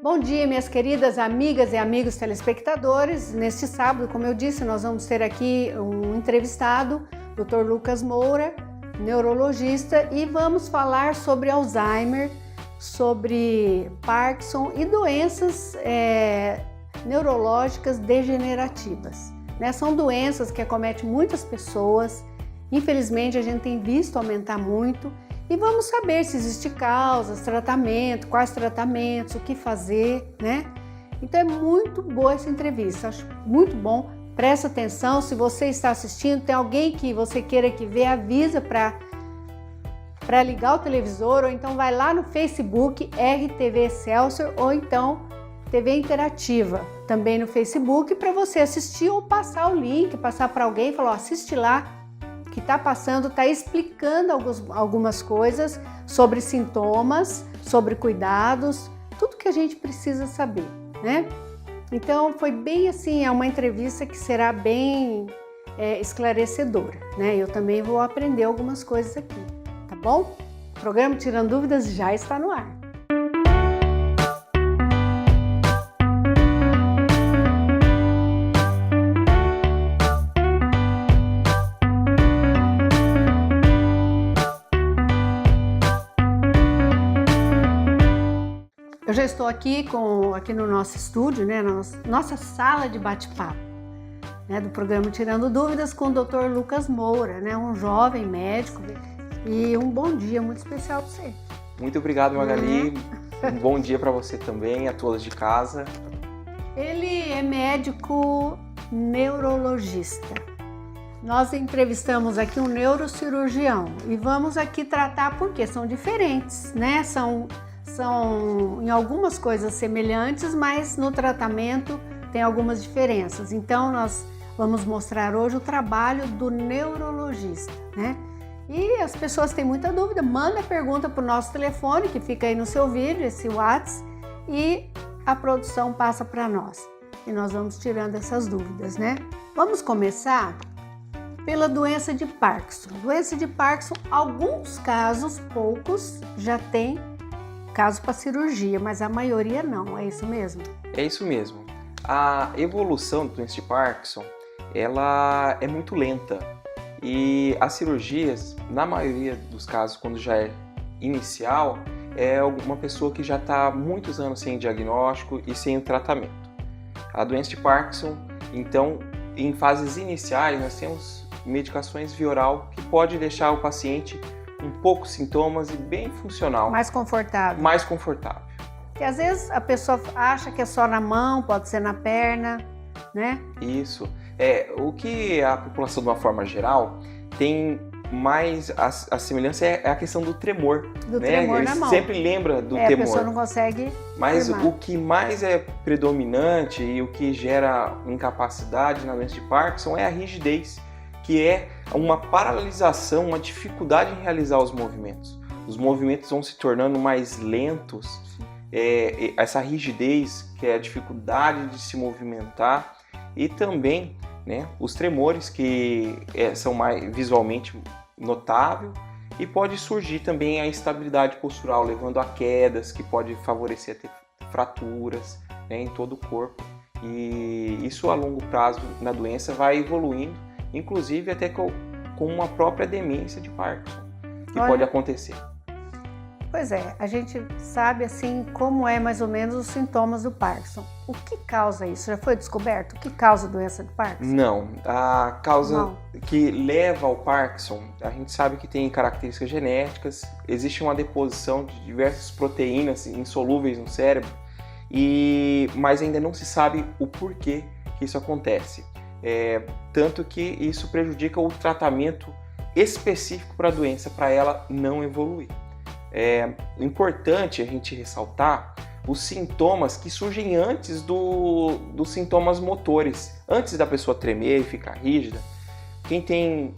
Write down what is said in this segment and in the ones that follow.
Bom dia, minhas queridas amigas e amigos telespectadores. Neste sábado, como eu disse, nós vamos ter aqui um entrevistado, Dr. Lucas Moura, neurologista, e vamos falar sobre Alzheimer, sobre Parkinson e doenças neurológicas degenerativas. São doenças que acometem muitas pessoas, infelizmente a gente tem visto aumentar muito. E vamos saber se existe causas, tratamento, quais tratamentos, o que fazer, né? Então é muito boa essa entrevista, acho muito bom. Presta atenção, se você está assistindo, tem alguém que você queira que vê, avisa para ligar o televisor, ou então vai lá no Facebook, RTV Excelsior, ou então TV Interativa, também no Facebook, para você assistir ou passar o link, passar para alguém e falar, ó, assiste lá, que está passando, está explicando algumas coisas sobre sintomas, sobre cuidados, tudo que a gente precisa saber, né? Então foi bem assim, é uma entrevista que será bem esclarecedora, né? Eu também vou aprender algumas coisas aqui, tá bom? O programa Tirando Dúvidas já está no ar. Eu já estou aqui no nosso estúdio, né, na nossa sala de bate-papo, né, do programa Tirando Dúvidas com o Dr. Lucas Moura, né, um jovem médico, e um bom dia muito especial para você. Muito obrigado, Magali. Um bom dia para você também, a todos de casa. Ele é médico neurologista. Nós entrevistamos aqui um neurocirurgião e vamos aqui tratar porque são diferentes, né? São em algumas coisas semelhantes, mas no tratamento tem algumas diferenças. Então nós vamos mostrar hoje o trabalho do neurologista, né? E as pessoas têm muita dúvida, manda pergunta para o nosso telefone, que fica aí no seu vídeo, esse WhatsApp, e a produção passa para nós. E nós vamos tirando essas dúvidas, né? Vamos começar pela doença de Parkinson. Doença de Parkinson, alguns casos, poucos, já tem caso para cirurgia, mas a maioria não, é isso mesmo? É isso mesmo. A evolução da doença de Parkinson, ela é muito lenta e as cirurgias, na maioria dos casos, quando já é inicial, é uma pessoa que já está há muitos anos sem diagnóstico e sem tratamento. A doença de Parkinson, então, em fases iniciais, nós temos medicações via oral que pode deixar o paciente um pouco sintomas e bem funcional. Mais confortável. Mais confortável. Porque às vezes a pessoa acha que é só na mão, pode ser na perna, né? Isso. O que a população, de uma forma geral, tem mais a semelhança é a questão do tremor. Do tremor na mão. Sempre lembra do tremor. A pessoa não consegue Mas tremar. O que mais é predominante e o que gera incapacidade na doença de Parkinson é a rigidez, que é uma paralisação, uma dificuldade em realizar os movimentos. Os movimentos vão se tornando mais lentos, essa rigidez, que é a dificuldade de se movimentar, e também, né, os tremores, que são mais visualmente notáveis, e pode surgir também a instabilidade postural, levando a quedas, que pode favorecer a ter fraturas, né, em todo o corpo. E isso a longo prazo na doença vai evoluindo, inclusive até com uma própria demência de Parkinson, que pode acontecer. Pois é, a gente sabe assim como é mais ou menos os sintomas do Parkinson. O que causa isso? Já foi descoberto? O que causa a doença de Parkinson? Não, a causa que leva ao Parkinson, a gente sabe que tem características genéticas, existe uma deposição de diversas proteínas insolúveis no cérebro, mas ainda não se sabe o porquê que isso acontece. Tanto que isso prejudica o tratamento específico para a doença, para ela não evoluir. É importante a gente ressaltar os sintomas que surgem antes dos sintomas motores, antes da pessoa tremer e ficar rígida. Quem tem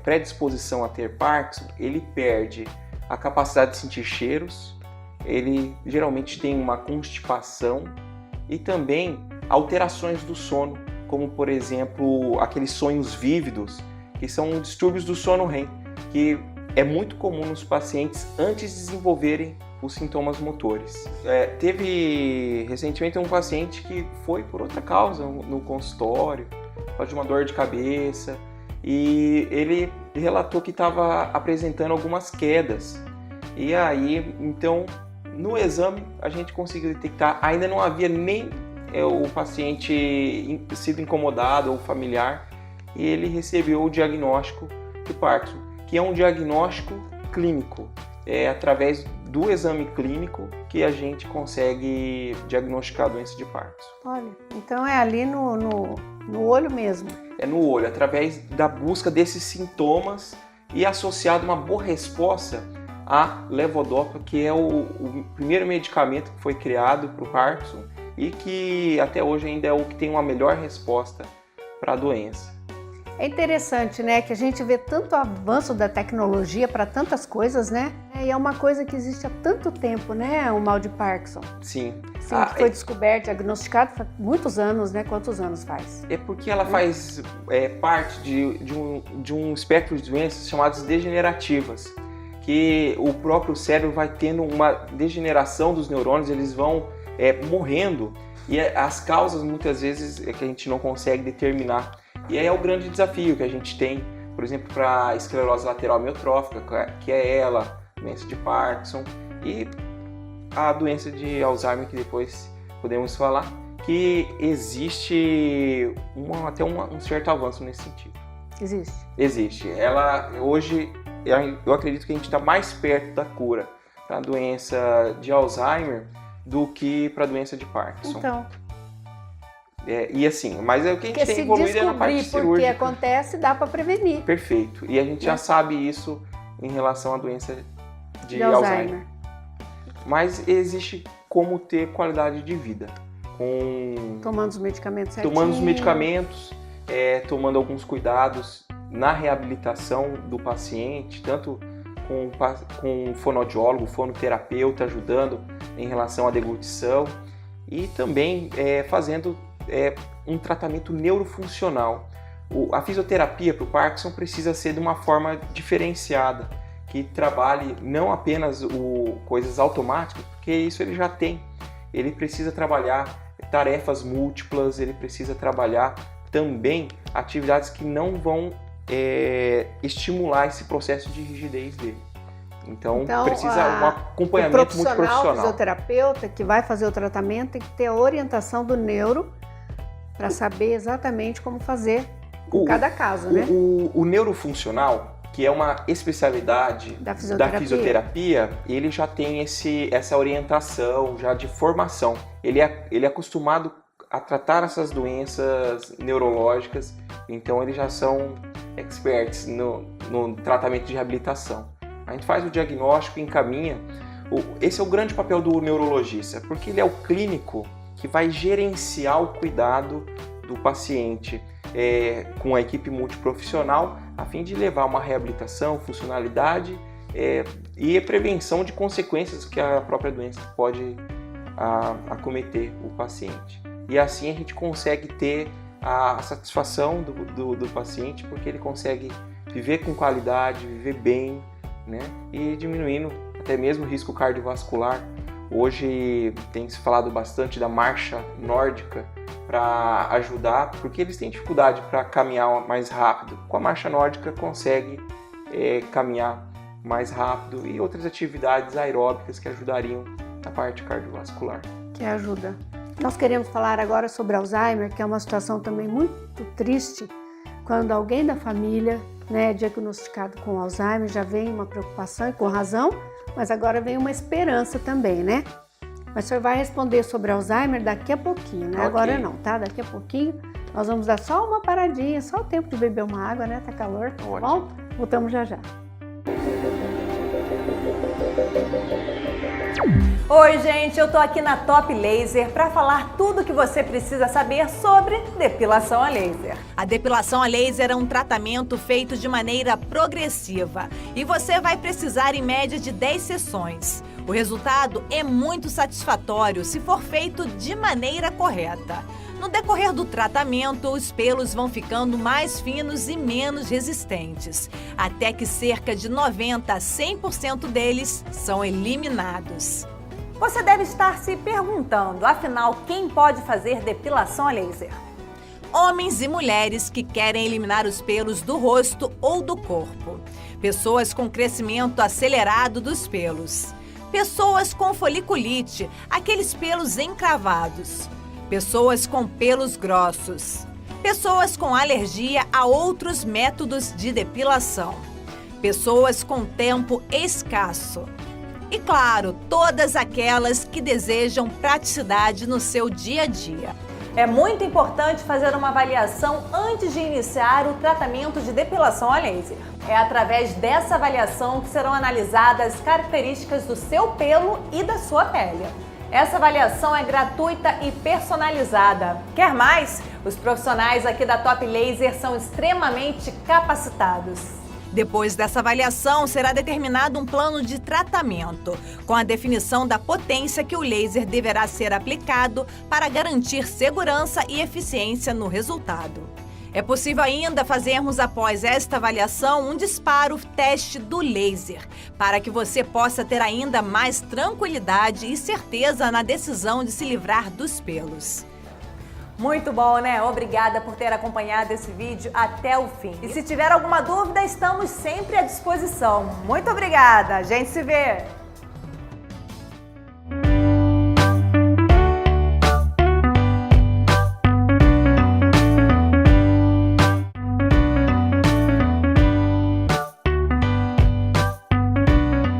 predisposição a ter Parkinson, ele perde a capacidade de sentir cheiros, ele geralmente tem uma constipação e também alterações do sono, como por exemplo aqueles sonhos vívidos, que são distúrbios do sono REM, que é muito comum nos pacientes antes de desenvolverem os sintomas motores. Teve recentemente um paciente que foi por outra causa no consultório, por causa de uma dor de cabeça, e ele relatou que estava apresentando algumas quedas. E aí, então, no exame a gente conseguiu detectar, ainda não havia nem o paciente sido incomodado ou familiar, e ele recebeu o diagnóstico de Parkinson, que é um diagnóstico clínico. É através do exame clínico que a gente consegue diagnosticar a doença de Parkinson. Olha, então é ali no olho mesmo. É no olho, através da busca desses sintomas e associado uma boa resposta à levodopa, que é o primeiro medicamento que foi criado para o Parkinson e que até hoje ainda é o que tem uma melhor resposta para a doença. É interessante, né, que a gente vê tanto avanço da tecnologia para tantas coisas, né? E é uma coisa que existe há tanto tempo, né, o mal de Parkinson. Sim. Sim, que foi descoberto, diagnosticado há muitos anos, né? Quantos anos faz? É porque ela faz parte de um espectro de doenças chamadas degenerativas, que o próprio cérebro vai tendo uma degeneração dos neurônios, eles vão morrendo, e as causas muitas vezes é que a gente não consegue determinar. E aí é o grande desafio que a gente tem, por exemplo, para a esclerose lateral amiotrófica, que é ela, doença de Parkinson, e a doença de Alzheimer, que depois podemos falar, que existe até um certo avanço nesse sentido. Existe? Existe. Ela, hoje, eu acredito que a gente está mais perto da cura para a doença de Alzheimer do que para a doença de Parkinson. Então... e assim, mas é o que a gente tem evoluído na parte cirúrgica. Porque acontece, dá para prevenir. Perfeito. E a gente já sabe isso em relação à doença de Alzheimer. Mas existe como ter qualidade de vida. Tomando os medicamentos certinho. Tomando os medicamentos, tomando alguns cuidados na reabilitação do paciente, tanto com fonoaudiólogo, fonoterapeuta ajudando em relação à deglutição e também fazendo um tratamento neurofuncional. A fisioterapia para o Parkinson precisa ser de uma forma diferenciada, que trabalhe não apenas coisas automáticas, porque isso ele já tem. Ele precisa trabalhar tarefas múltiplas, ele precisa trabalhar também atividades que não vão estimular esse processo de rigidez dele. Então precisa um acompanhamento muito profissional. O fisioterapeuta que vai fazer o tratamento tem que ter a orientação do neuro para saber exatamente como fazer em cada caso, né? O neurofuncional, que é uma especialidade da fisioterapia, ele já tem essa orientação já de formação. Ele é acostumado a tratar essas doenças neurológicas, então eles já são experts no tratamento de reabilitação. A gente faz o diagnóstico e encaminha. Esse é o grande papel do neurologista, porque ele é o clínico que vai gerenciar o cuidado do paciente com a equipe multiprofissional, a fim de levar uma reabilitação, funcionalidade e a prevenção de consequências que a própria doença pode acometer o paciente. E assim a gente consegue ter a satisfação do paciente, porque ele consegue viver com qualidade, viver bem, né? E diminuindo até mesmo o risco cardiovascular. Hoje tem se falado bastante da marcha nórdica para ajudar, porque eles têm dificuldade para caminhar mais rápido. Com a marcha nórdica consegue caminhar mais rápido e outras atividades aeróbicas que ajudariam na parte cardiovascular. Que ajuda. Nós queremos falar agora sobre Alzheimer, que é uma situação também muito triste, quando alguém da família é diagnosticado com Alzheimer, já vem uma preocupação, e com razão, mas agora vem uma esperança também, né? Mas o senhor vai responder sobre Alzheimer daqui a pouquinho, né? Okay. Agora não, tá? Daqui a pouquinho nós vamos dar só uma paradinha, só o tempo de beber uma água, né? Tá calor, tá bom? Voltamos já já. Oi, gente, eu tô aqui na Top Laser para falar tudo o que você precisa saber sobre depilação a laser. A depilação a laser é um tratamento feito de maneira progressiva e você vai precisar em média de 10 sessões. O resultado é muito satisfatório se for feito de maneira correta. No decorrer do tratamento, os pelos vão ficando mais finos e menos resistentes, até que cerca de 90% a 100% deles são eliminados. Você deve estar se perguntando, afinal, quem pode fazer depilação a laser? Homens e mulheres que querem eliminar os pelos do rosto ou do corpo. Pessoas com crescimento acelerado dos pelos. Pessoas com foliculite, aqueles pelos encravados. Pessoas com pelos grossos. Pessoas com alergia a outros métodos de depilação. Pessoas com tempo escasso. E claro, todas aquelas que desejam praticidade no seu dia a dia. É muito importante fazer uma avaliação antes de iniciar o tratamento de depilação a laser. É através dessa avaliação que serão analisadas as características do seu pelo e da sua pele. Essa avaliação é gratuita e personalizada. Quer mais? Os profissionais aqui da Top Laser são extremamente capacitados. Depois dessa avaliação, será determinado um plano de tratamento, com a definição da potência que o laser deverá ser aplicado para garantir segurança e eficiência no resultado. É possível ainda fazermos, após esta avaliação, um disparo teste do laser, para que você possa ter ainda mais tranquilidade e certeza na decisão de se livrar dos pelos. Muito bom, né? Obrigada por ter acompanhado esse vídeo até o fim. E se tiver alguma dúvida, estamos sempre à disposição. Muito obrigada! A gente se vê!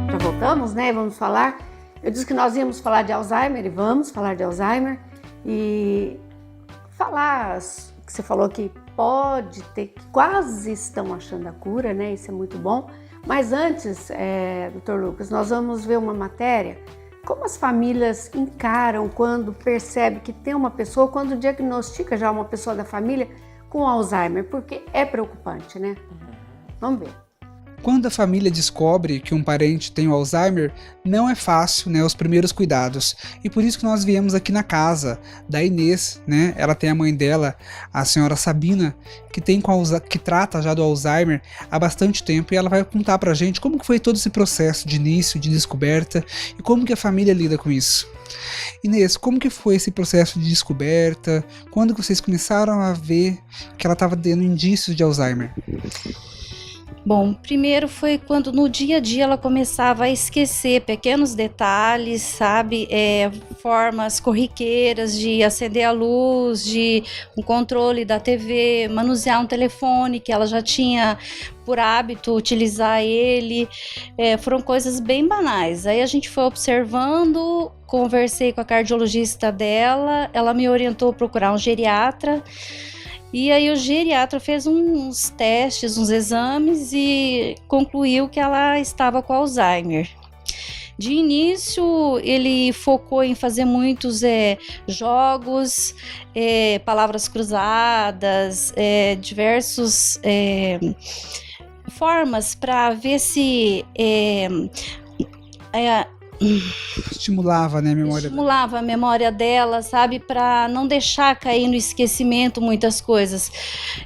Já voltamos, né? Vamos falar. Eu disse que nós íamos falar de Alzheimer e vamos falar de Alzheimer. E falar que você falou que pode ter, que quase estão achando a cura, né? Isso é muito bom. Mas antes, Dr. Lucas, nós vamos ver uma matéria, como as famílias encaram quando percebe que tem uma pessoa, quando diagnostica já uma pessoa da família com Alzheimer, porque é preocupante, né? Vamos ver. Quando a família descobre que um parente tem o Alzheimer, não é fácil, né, os primeiros cuidados. E por isso que nós viemos aqui na casa da Inês, né? Ela tem a mãe dela, a senhora Sabina, que trata já do Alzheimer há bastante tempo, e ela vai contar pra gente como que foi todo esse processo de início, de descoberta, e como que a família lida com isso. Inês, como que foi esse processo de descoberta? Quando que vocês começaram a ver que ela estava tendo indícios de Alzheimer? Bom, primeiro foi quando no dia a dia ela começava a esquecer pequenos detalhes, sabe? Formas corriqueiras de acender a luz, de um controle da TV, manusear um telefone que ela já tinha por hábito utilizar ele. Foram coisas bem banais. Aí a gente foi observando, conversei com a cardiologista dela, ela me orientou a procurar um geriatra. E aí o geriatra fez uns testes, uns exames e concluiu que ela estava com Alzheimer. De início, ele focou em fazer muitos jogos, palavras cruzadas, diversos formas para ver se estimulava, né, a memória dela, sabe, para não deixar cair no esquecimento muitas coisas.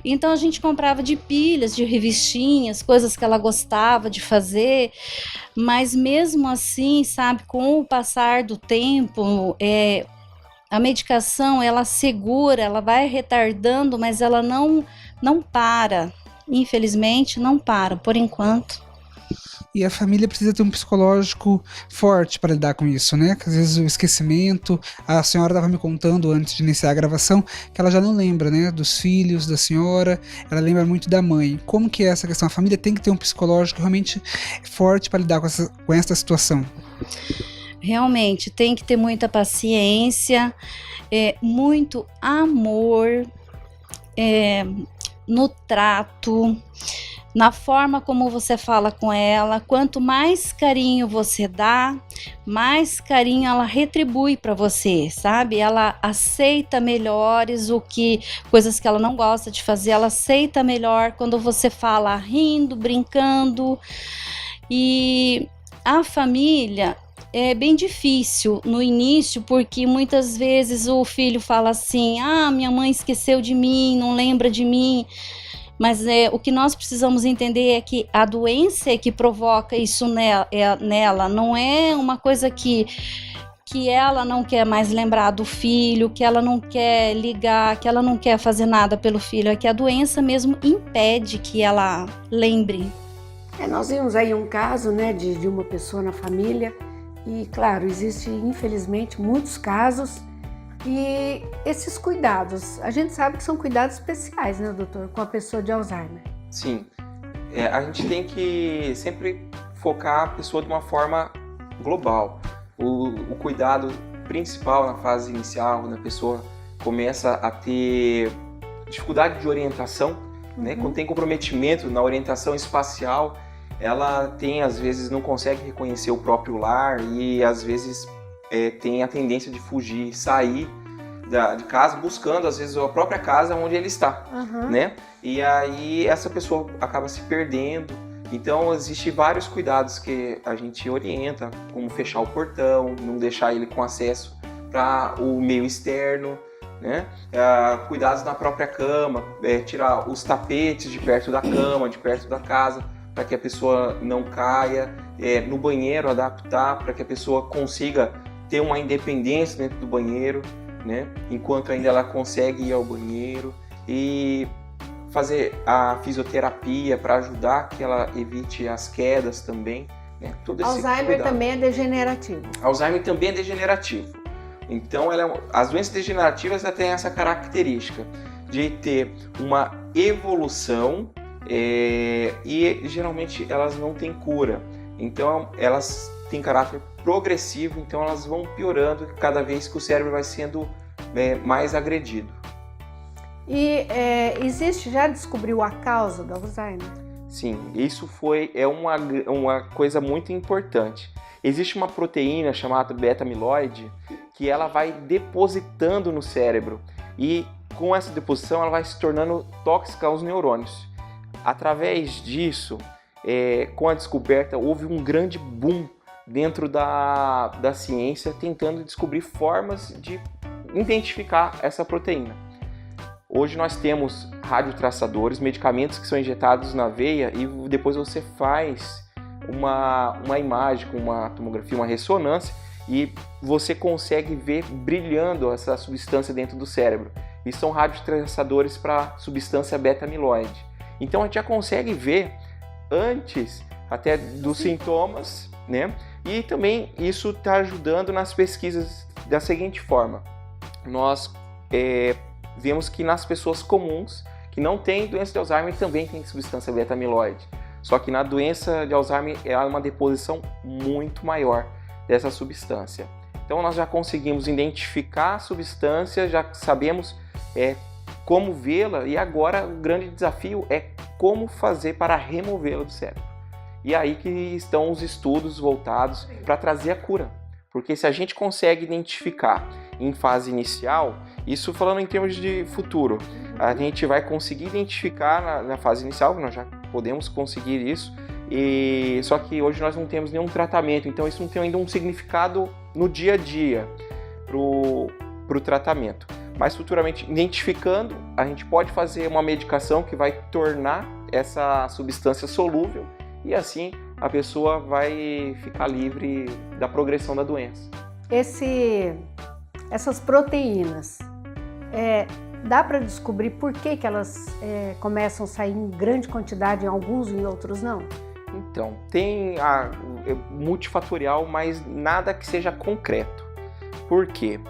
Então a gente comprava de pilhas, de revistinhas, coisas que ela gostava de fazer, mas mesmo assim, sabe, com o passar do tempo, a medicação ela segura, ela vai retardando, mas ela não para, infelizmente não para, por enquanto. E a família precisa ter um psicológico forte para lidar com isso, né? Às vezes o esquecimento, a senhora estava me contando antes de iniciar a gravação que ela já não lembra, né? Dos filhos, da senhora, ela lembra muito da mãe. Como que é essa questão? A família tem que ter um psicológico realmente forte para lidar com essa situação. Realmente, tem que ter muita paciência, muito amor, no trato, na forma como você fala com ela. Quanto mais carinho você dá, mais carinho ela retribui para você, sabe? Ela aceita melhores coisas que ela não gosta de fazer, ela aceita melhor quando você fala rindo, brincando. E a família é bem difícil no início, porque muitas vezes o filho fala assim: ah, minha mãe esqueceu de mim, não lembra de mim. Mas o que nós precisamos entender é que a doença é que provoca isso nela, não é uma coisa que ela não quer mais lembrar do filho, que ela não quer ligar, que ela não quer fazer nada pelo filho, é que a doença mesmo impede que ela lembre. Nós vimos aí um caso, né, de uma pessoa na família e, claro, existe infelizmente muitos casos e esses cuidados, a gente sabe que são cuidados especiais, né, doutor, com a pessoa de Alzheimer. Sim, a gente tem que sempre focar a pessoa de uma forma global. O cuidado principal na fase inicial, quando a pessoa começa a ter dificuldade de orientação, né? Quando tem comprometimento na orientação espacial, ela às vezes não consegue reconhecer o próprio lar e às vezes tem a tendência de fugir, sair de casa, buscando às vezes a própria casa onde ele está, né? E aí essa pessoa acaba se perdendo. Então, existem vários cuidados que a gente orienta, como fechar o portão, não deixar ele com acesso para o meio externo, né? Cuidados na própria cama, tirar os tapetes de perto da cama, de perto da casa, para que a pessoa não caia, no banheiro adaptar para que a pessoa consiga ter uma independência dentro do banheiro, né? Enquanto ainda ela consegue ir ao banheiro, e fazer a fisioterapia para ajudar que ela evite as quedas também, né? Todo esse Alzheimer cuidado. também é degenerativo. Alzheimer também é degenerativo. Então, as doenças degenerativas têm essa característica de ter uma evolução e geralmente elas não têm cura. Então, elas têm caráter progressivo, então elas vão piorando cada vez que o cérebro vai sendo mais agredido. E já descobriu a causa do Alzheimer? Sim, isso é uma coisa muito importante. Existe uma proteína chamada beta-amiloide que ela vai depositando no cérebro e com essa deposição ela vai se tornando tóxica aos neurônios. Através disso, com a descoberta, houve um grande boom dentro da ciência tentando descobrir formas de identificar essa proteína. Hoje nós temos radiotraçadores, medicamentos que são injetados na veia e depois você faz uma imagem com uma tomografia, uma ressonância e você consegue ver brilhando essa substância dentro do cérebro. E são radiotraçadores para substância beta-amiloide. Então a gente já consegue ver antes até dos sintomas, né? E também isso está ajudando nas pesquisas da seguinte forma. Nós vemos que nas pessoas comuns que não têm doença de Alzheimer também tem substância beta-amiloide. Só que na doença de Alzheimer é uma deposição muito maior dessa substância. Então nós já conseguimos identificar a substância, já sabemos como vê-la e agora o grande desafio é como fazer para removê-la do cérebro. E aí que estão os estudos voltados para trazer a cura. Porque se a gente consegue identificar em fase inicial, isso falando em termos de futuro, a gente vai conseguir identificar na fase inicial, nós já podemos conseguir isso, só que hoje nós não temos nenhum tratamento, então isso não tem ainda um significado no dia a dia para o tratamento. Mas futuramente, identificando, a gente pode fazer uma medicação que vai tornar essa substância solúvel e assim a pessoa vai ficar livre da progressão da doença. Essas proteínas, dá para descobrir por que elas começam a sair em grande quantidade em alguns e em outros não? Então, tem multifatorial, mas nada que seja concreto. Por quê?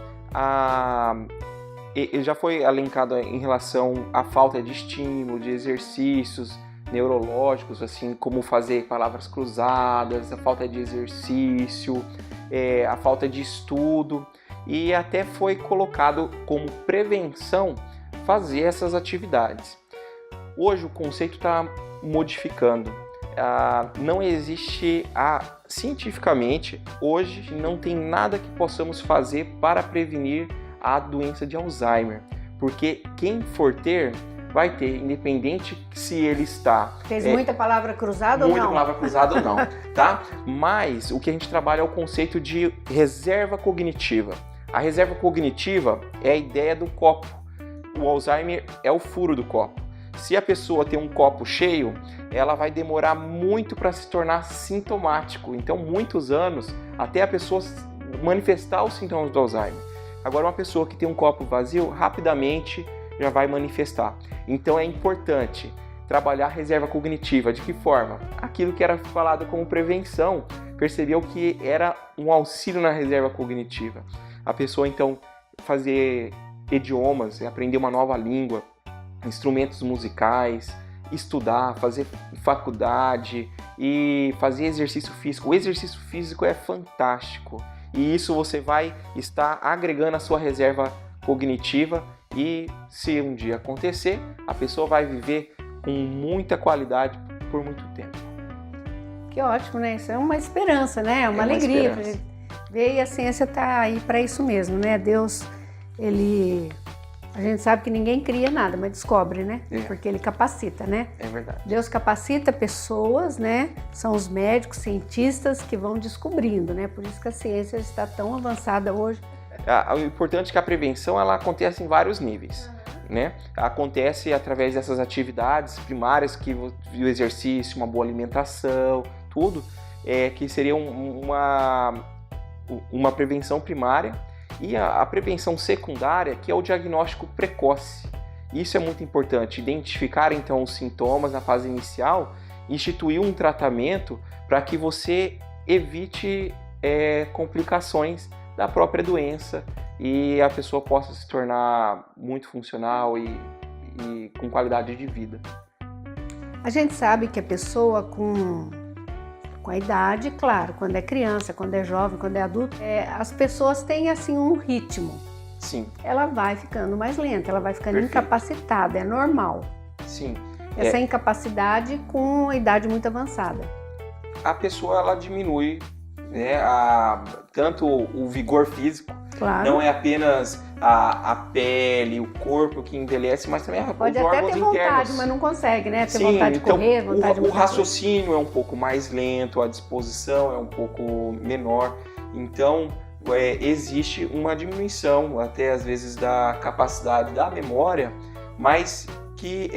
Já foi alencado em relação à falta de estímulo, de exercícios neurológicos, assim como fazer palavras cruzadas, a falta de exercício, a falta de estudo, e até foi colocado como prevenção fazer essas atividades. Hoje o conceito está modificando. Não existe, cientificamente, hoje não tem nada que possamos fazer para prevenir a doença de Alzheimer, porque quem for ter vai ter, independente se ele está... Fez muita palavra cruzada ou não? Muita palavra cruzada ou não, tá? Mas o que a gente trabalha é o conceito de reserva cognitiva. A reserva cognitiva é a ideia do copo. O Alzheimer é o furo do copo. Se a pessoa tem um copo cheio, ela vai demorar muito para se tornar sintomático. Então, muitos anos até a pessoa manifestar os sintomas do Alzheimer. Agora, uma pessoa que tem um copo vazio, rapidamente já vai manifestar. Então, é importante trabalhar a reserva cognitiva. De que forma? Aquilo que era falado como prevenção, percebeu que era um auxílio na reserva cognitiva. A pessoa, então, fazer idiomas, aprender uma nova língua, instrumentos musicais, estudar, fazer faculdade e fazer exercício físico. O exercício físico é fantástico e isso você vai estar agregando a sua reserva cognitiva e, se um dia acontecer, a pessoa vai viver com muita qualidade por muito tempo. Que ótimo, né? Isso é uma esperança, né? É uma alegria pra gente ver, e a ciência está aí para isso mesmo, né? Deus, a gente sabe que ninguém cria nada, mas descobre, né? Porque ele capacita, né? É verdade. Deus capacita pessoas, né? São os médicos, cientistas que vão descobrindo, né? Por isso que a ciência está tão avançada hoje. O importante é que a prevenção ela acontece em vários níveis, né? Acontece através dessas atividades primárias, que o exercício, uma boa alimentação, tudo, que seria uma prevenção primária. E a prevenção secundária, que é o diagnóstico precoce. Isso é muito importante, identificar então os sintomas na fase inicial, instituir um tratamento para que você evite complicações da própria doença e a pessoa possa se tornar muito funcional e com qualidade de vida. A gente sabe que a pessoa com a idade, claro, quando é criança, quando é jovem, quando é adulto, as pessoas têm assim um ritmo. Sim. Ela vai ficando mais lenta, ela vai ficando Perfeito. Incapacitada, é normal. Sim. Essa incapacidade com a idade muito avançada. A pessoa ela diminui, né, tanto o vigor físico, claro. Não é apenas a pele, o corpo que envelhece, mas também pode os até órgãos ter vontade, internos. mas não consegue, né? Ter Sim, vontade de correr, então, vontade de o raciocínio é um pouco mais lento, a disposição é um pouco menor. Então, existe uma diminuição, até às vezes, da capacidade da memória, mas que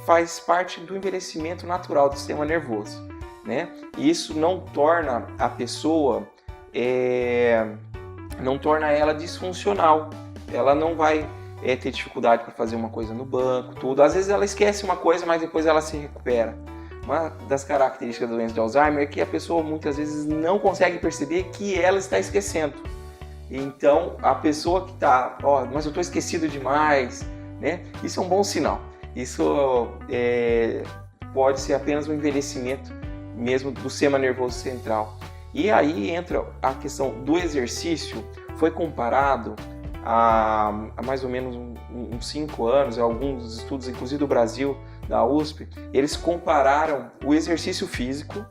faz parte do envelhecimento natural do sistema nervoso, né? E isso não torna a pessoa, não torna ela disfuncional. Ela não vai ter dificuldade para fazer uma coisa no banco, tudo. Às vezes ela esquece uma coisa, mas depois ela se recupera. Uma das características da doença de Alzheimer é que a pessoa muitas vezes não consegue perceber que ela está esquecendo. Então, a pessoa que está, mas eu estou esquecido demais, né? Isso é um bom sinal. Isso pode ser apenas um envelhecimento mesmo do sistema nervoso central. E aí entra a questão do exercício. Foi comparado há mais ou menos uns 5 anos, alguns estudos, inclusive do Brasil, da USP, eles compararam o exercício físico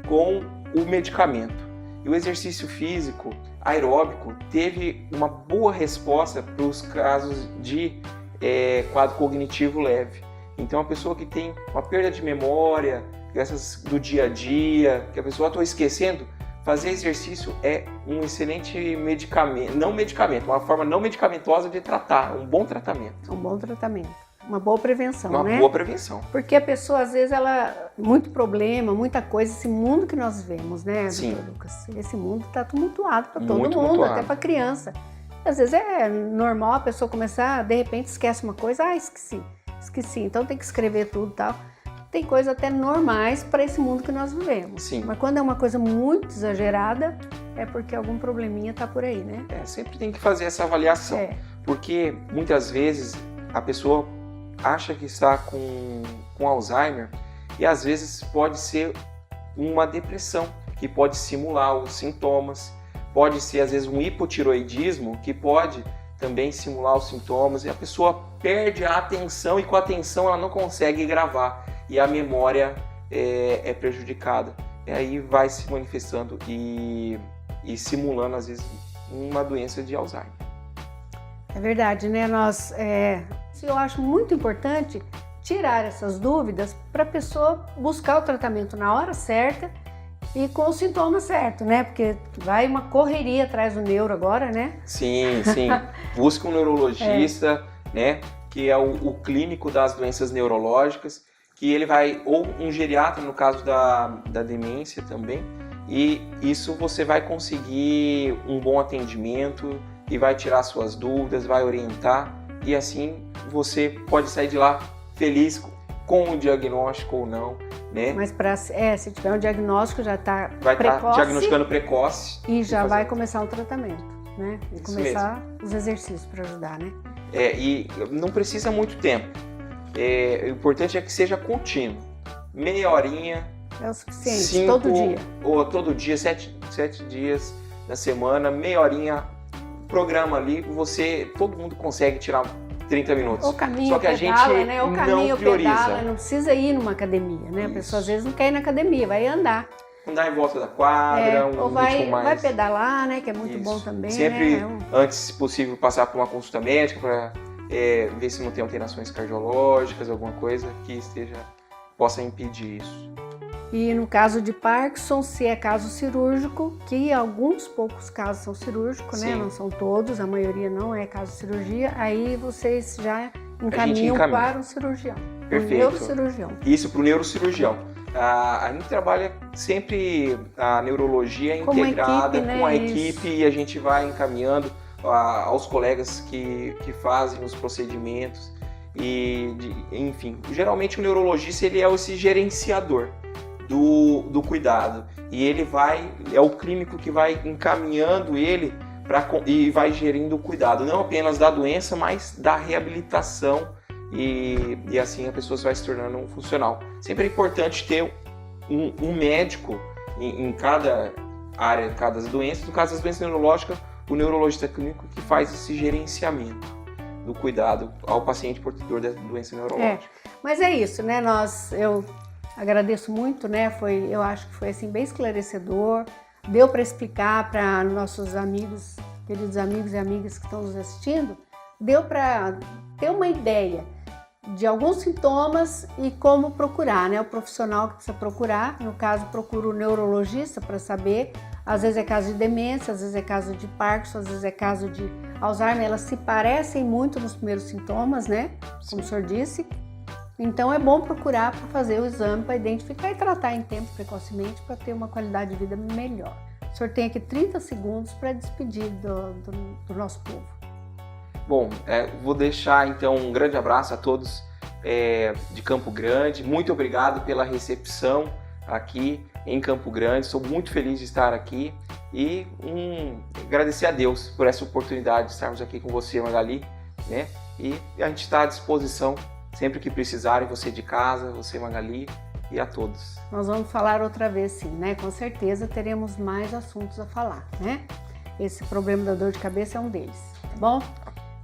com o medicamento. E o exercício físico aeróbico teve uma boa resposta para os casos de quadro cognitivo leve. Então, a pessoa que tem uma perda de memória, essas do dia a dia, que a pessoa está esquecendo, fazer exercício é um excelente medicamento, uma forma não medicamentosa de tratar, um bom tratamento. Um bom tratamento, uma boa prevenção, né? Uma boa prevenção. Porque a pessoa, às vezes, muito problema, muita coisa, esse mundo que nós vivemos, né, Sim. Dr. Lucas? Esse mundo está tumultuado para todo Muito mundo, tumultuado. até para criança. Às vezes é normal a pessoa começar, de repente esquece uma coisa, esqueci, então tem que escrever tudo e tal. Tem coisas até normais para esse mundo que nós vivemos. Sim. Mas quando é uma coisa muito exagerada, é porque algum probleminha está por aí, né? Sempre tem que fazer essa avaliação. Porque muitas vezes a pessoa acha que está com Alzheimer e às vezes pode ser uma depressão, que pode simular os sintomas, pode ser às vezes um hipotiroidismo, que pode também simular os sintomas, e a pessoa perde a atenção e com a atenção ela não consegue gravar. E a memória é prejudicada. E aí vai se manifestando e simulando, às vezes, uma doença de Alzheimer. É verdade, né? Eu acho muito importante tirar essas dúvidas para a pessoa buscar o tratamento na hora certa e com os sintomas certos, né? Porque vai uma correria atrás do neuro agora, né? Sim. Busca um neurologista, né? Que é o clínico das doenças neurológicas, que ele vai, ou um geriatra no caso da demência também, e isso você vai conseguir um bom atendimento e vai tirar suas dúvidas, vai orientar, e assim você pode sair de lá feliz com o diagnóstico ou não, né? Mas se tiver um diagnóstico já está vai precoce. Estar diagnosticando precoce. E já vai começar o tratamento, né? E Isso começar mesmo. os exercícios para ajudar, né? E não precisa muito tempo. O importante é que seja contínuo. Meia horinha. É o suficiente, todo dia. Ou todo dia, 7 dias na semana, meia horinha, programa ali, todo mundo consegue tirar 30 minutos. O caminho Só que a pedala, gente né? O caminho não prioriza. pedala, não precisa ir numa academia, né? A pessoa às vezes não quer ir na academia, vai andar. Andar em volta da quadra, um ou vai ritmo mais... pedalar, né? Que é muito Isso. bom também, Sempre, né? antes, se possível, passar por uma consulta médica para ver se não tem alterações cardiológicas, alguma coisa que possa impedir isso. E no caso de Parkinson, se é caso cirúrgico, que alguns poucos casos são cirúrgicos, né? Sim. Não são todos, a maioria não é caso de cirurgia, aí vocês já encaminham encaminha. para o cirurgião, Perfeito. o neurocirurgião. Isso, para o neurocirurgião. A gente trabalha sempre a neurologia Como integrada equipe, né? com a Isso. equipe, e a gente vai encaminhando aos colegas que fazem os procedimentos. Enfim, geralmente o neurologista ele é esse gerenciador do cuidado, e ele é o clínico que vai encaminhando ele e vai gerindo o cuidado, não apenas da doença, mas da reabilitação, e assim a pessoa vai se tornando um funcional. Sempre é importante ter um médico em cada área, em cada doença. No caso das doenças neurológicas, o neurologista clínico que faz esse gerenciamento do cuidado ao paciente portador da doença neurológica. Mas é isso, né? Eu agradeço muito, né? Eu acho que foi assim bem esclarecedor. Deu para explicar para nossos amigos, queridos amigos e amigas que estão nos assistindo, deu para ter uma ideia de alguns sintomas e como procurar, né? O profissional que precisa procurar, no caso, procura o neurologista para saber. Às vezes é caso de demência, às vezes é caso de Parkinson, às vezes é caso de Alzheimer. Elas se parecem muito nos primeiros sintomas, né? Como o senhor disse. Então é bom procurar para fazer o exame, para identificar e tratar em tempo precocemente para ter uma qualidade de vida melhor. O senhor tem aqui 30 segundos para despedir do nosso povo. Bom, vou deixar então um grande abraço a todos de Campo Grande. Muito obrigado pela recepção aqui em Campo Grande. Sou muito feliz de estar aqui e agradecer a Deus por essa oportunidade de estarmos aqui com você, Magali, né? E a gente está à disposição sempre que precisarem, você de casa, você, Magali, e a todos. Nós vamos falar outra vez, sim, né? Com certeza teremos mais assuntos a falar, né? Esse problema da dor de cabeça é um deles, tá bom?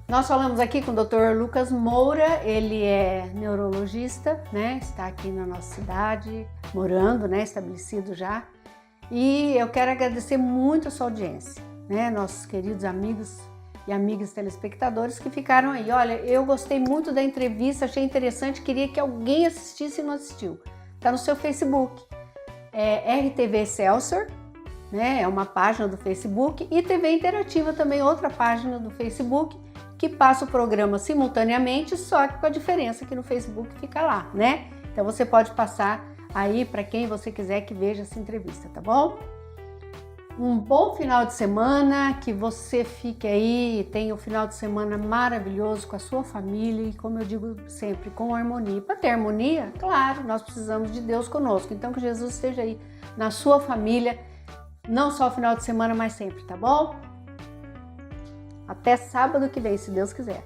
Nós falamos aqui com o Dr. Lucas Moura, ele é neurologista, né? Está aqui na nossa cidade, morando, né? Estabelecido já. E eu quero agradecer muito a sua audiência, né? Nossos queridos amigos e amigas telespectadores que ficaram aí. Olha, eu gostei muito da entrevista, achei interessante, queria que alguém assistisse e não assistiu. Está no seu Facebook, RTV Excelsior, né? É uma página do Facebook, e TV Interativa também, outra página do Facebook, que passa o programa simultaneamente, só que com a diferença que no Facebook fica lá, né? Então você pode passar aí para quem você quiser que veja essa entrevista, tá bom? Um bom final de semana, que você fique aí e tenha um final de semana maravilhoso com a sua família e, como eu digo sempre, com harmonia. Para ter harmonia, claro, nós precisamos de Deus conosco. Então que Jesus esteja aí na sua família, não só o final de semana, mas sempre, tá bom? Até sábado que vem, se Deus quiser.